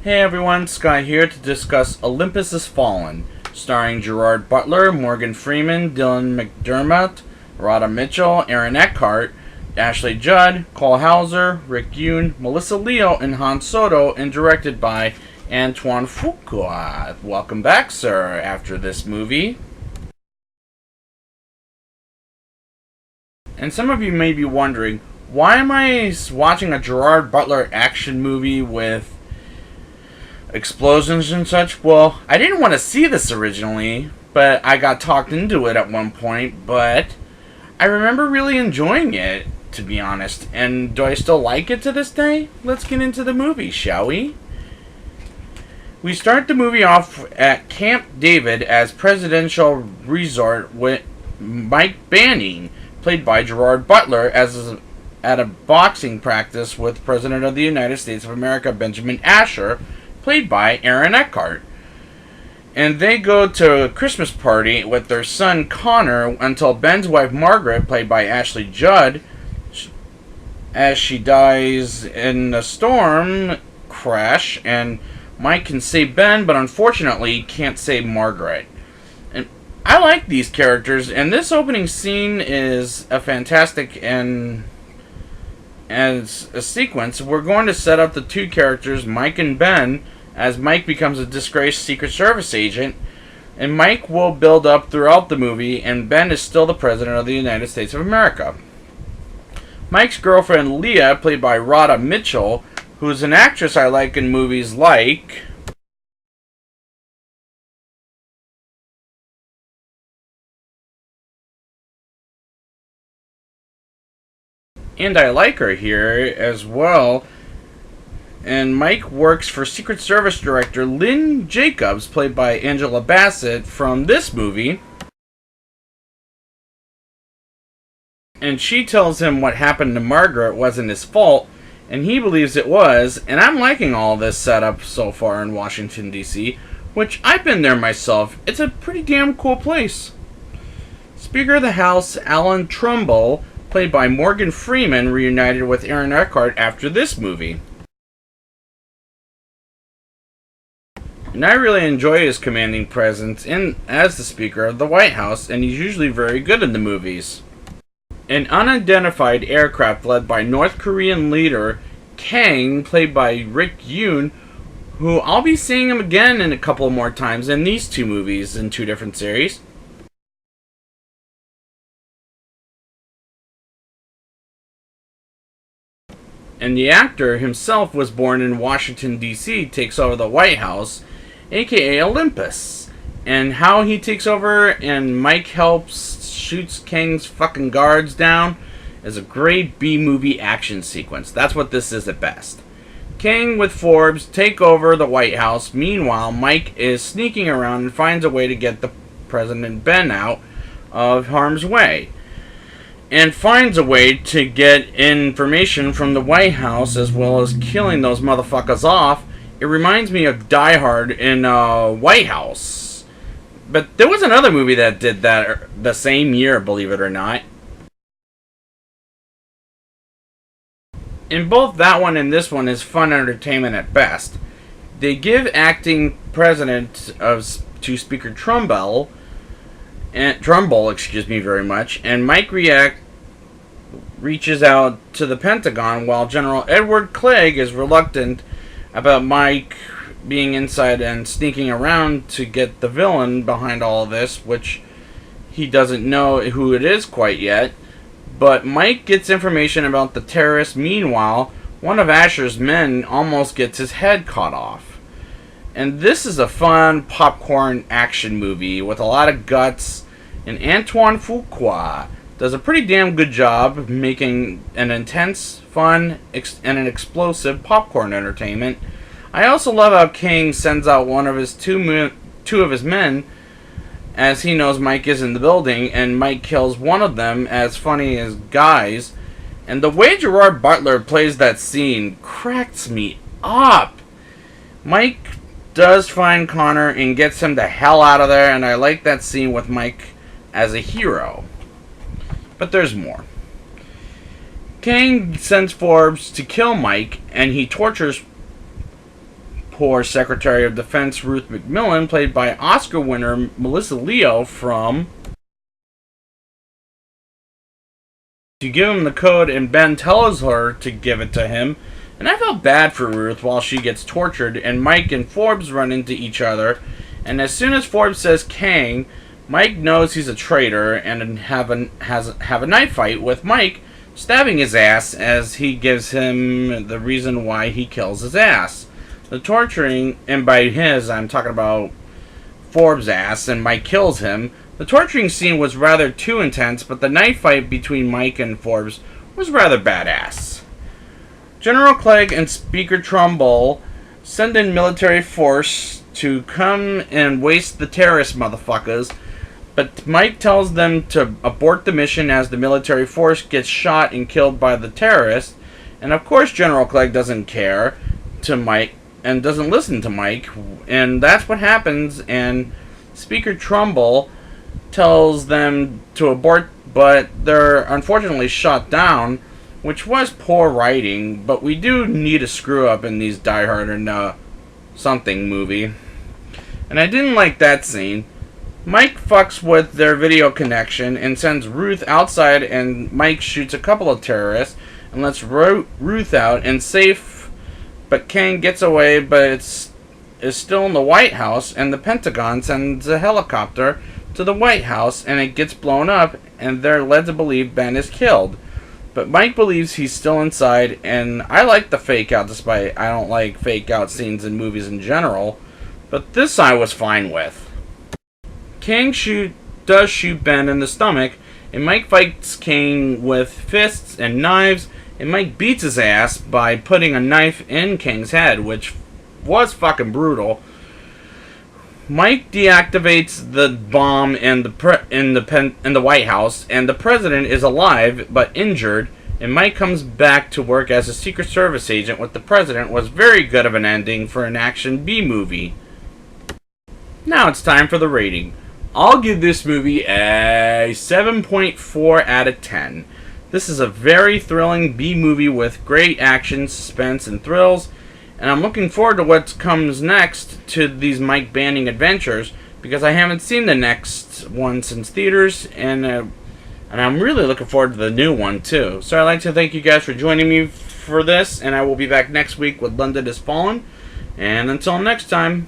Hey everyone, Sky here to discuss Olympus Has Fallen, starring Gerard Butler, Morgan Freeman, Dylan McDermott, Radha Mitchell, Aaron Eckhart, Ashley Judd, Cole Hauser, Rick Yoon, Melissa Leo, and Han Soto, and directed by Antoine Fuqua. Welcome back, sir, after this movie. And some of you may be wondering, why am I watching a Gerard Butler action movie with explosions and such? Well, I didn't want to see this originally, but I got talked into it at one point, but I remember really enjoying it, to be honest. And do I still like it to this day? Let's get into the movie, shall we? We start the movie off at Camp David as presidential resort with Mike Banning, played by Gerard Butler, at a boxing practice with President of the United States of America, Benjamin Asher, played by Aaron Eckhart. And they go to a Christmas party with their son Connor until Ben's wife Margaret, played by Ashley Judd, as she dies in a storm crash, and Mike can save Ben, but unfortunately can't save Margaret. And I like these characters, and this opening scene is a fantastic and as a sequence. We're going to set up the two characters, Mike and Ben, as Mike becomes a disgraced Secret Service agent, and Mike will build up throughout the movie, and Ben is still the President of the United States of America. Mike's girlfriend Leah, played by Radha Mitchell, who is an actress I like in movies like and I like her here as well. And Mike works for Secret Service Director Lynn Jacobs, played by Angela Bassett, from this movie. And she tells him what happened to Margaret wasn't his fault, and he believes it was. And I'm liking all this setup so far in Washington, D.C., which I've been there myself. It's a pretty damn cool place. Speaker of the House Alan Trumbull, played by Morgan Freeman, reunited with Aaron Eckhart after this movie. And I really enjoy his commanding presence as the Speaker of the White House, and he's usually very good in the movies. An unidentified aircraft led by North Korean leader Kang, played by Rick Yoon, who I'll be seeing him again in a couple more times in these two movies in two different series. And the actor himself was born in Washington, D.C., takes over the White House, aka Olympus. And how he takes over and Mike helps shoots Kang's fucking guards down is a great B-movie action sequence. That's what this is at best. Kang with Forbes take over the White House. Meanwhile, Mike is sneaking around and finds a way to get the President Ben out of harm's way, and finds a way to get information from the White House as well as killing those motherfuckers off. It reminds me of Die Hard in White House. But there was another movie that did that the same year, believe it or not. In both that one and this one is fun entertainment at best. They give acting president to Speaker Trumbull, very much, and Mike reaches out to the Pentagon while General Edward Clegg is reluctant about Mike being inside and sneaking around to get the villain behind all of this, which he doesn't know who it is quite yet. But Mike gets information about the terrorists. Meanwhile, one of Asher's men almost gets his head cut off. And this is a fun popcorn action movie with a lot of guts, and Antoine Fuqua does a pretty damn good job of making an intense, fun, and an explosive popcorn entertainment. I also love how King sends out one of his two of his men, as he knows Mike is in the building, and Mike kills one of them, as funny as guys. And the way Gerard Butler plays that scene cracks me up. Mike does find Connor and gets him the hell out of there, and I like that scene with Mike as a hero. But there's more. Kang sends Forbes to kill Mike, and he tortures poor Secretary of Defense Ruth McMillan, played by Oscar winner Melissa Leo, to give him the code, and Ben tells her to give it to him. And I felt bad for Ruth while she gets tortured, and Mike and Forbes run into each other. And as soon as Forbes says Kang, Mike knows he's a traitor and have a knife fight with Mike, stabbing his ass as he gives him the reason why he kills his ass. The torturing, and by his, I'm talking about Forbes' ass, and Mike kills him. The torturing scene was rather too intense, but the knife fight between Mike and Forbes was rather badass. General Clegg and Speaker Trumbull send in military force to come and waste the terrorist motherfuckers, but Mike tells them to abort the mission as the military force gets shot and killed by the terrorists. And of course General Clegg doesn't care to Mike and doesn't listen to Mike, and that's what happens. And Speaker Trumbull tells them to abort, but they're unfortunately shot down, which was poor writing. But we do need a screw up in these Die Hard and something movie, and I didn't like that scene. Mike fucks with their video connection and sends Ruth outside, and Mike shoots a couple of terrorists and lets Ruth out and safe. But Kang gets away, but is still in the White House, and the Pentagon sends a helicopter to the White House, and it gets blown up, and they're led to believe Ben is killed. But Mike believes he's still inside, and I like the fake out, despite I don't like fake out scenes in movies in general. But this I was fine with. Kang does shoot Ben in the stomach, and Mike fights Kang with fists and knives, and Mike beats his ass by putting a knife in Kang's head, which was fucking brutal. Mike deactivates the bomb in the White House, and the president is alive but injured, and Mike comes back to work as a Secret Service agent with the president. Was very good of an ending for an action B-movie. Now it's time for the rating. I'll give this movie a 7.4 out of 10. This is a very thrilling B-movie with great action, suspense, and thrills, and I'm looking forward to what comes next to these Mike Banning adventures, because I haven't seen the next one since theaters, and I'm really looking forward to the new one too. So I'd like to thank you guys for joining me for this, and I will be back next week with Olympus Has Fallen. And until next time,